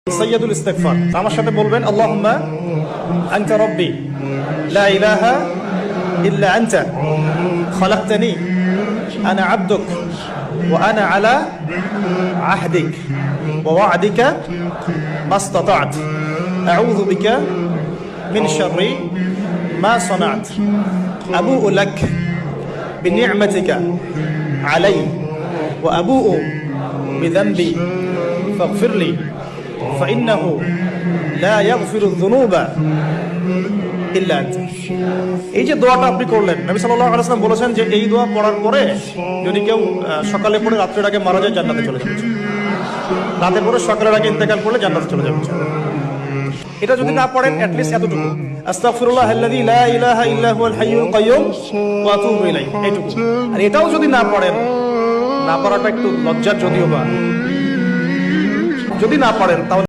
সাইয়্যিদুল ইস্তিগফার আমার সাথে বলবেন আল্লাহুম্মা আনতা রাব্বি লা ইলাহা ইল্লা আনতা খালাকতানি আনা আবদুক ওয়া আনা আলা আহদিক ওয়া ওয়া'দিকা মাসতাতা'ত আউযু বিকা মিন শাররি মা সানা'ত আবু'ু লাক বিনি'মাতিকা আলাইয়া ওয়া আবু'ু বিযানবি ফাগফিরলি فإنه لا يغفر الذنوب إلا أنت। এই যে দোয়াটা আপনি করলেন, নবী সাল্লাল্লাহু আলাইহি ওয়াসাল্লাম বলেছেন যে এই দোয়া পড়ার পরে যদি কেউ সকালে পড়ে রাতের আগে মারা যায় জান্নাতে চলে যাবে, রাতে পড়ে সকালের আগে ইন্তেকাল করলে জান্নাতে চলে যাবে। এটা যদি না পড়েন অ্যাট লিস্ট এতটুকু আস্তাগফিরুল্লাহাল্লাযী লা ইলাহা ইল্লা হুয়াল হাইয়ুল কাইয়্যুম ওয়া আতুবু ইলাইহি, এইটুকু। আর এটাও যদি না পড়েন, না পড়াটা একটু লজ্জার যদিও বা, যদি না পড়েন তাহলে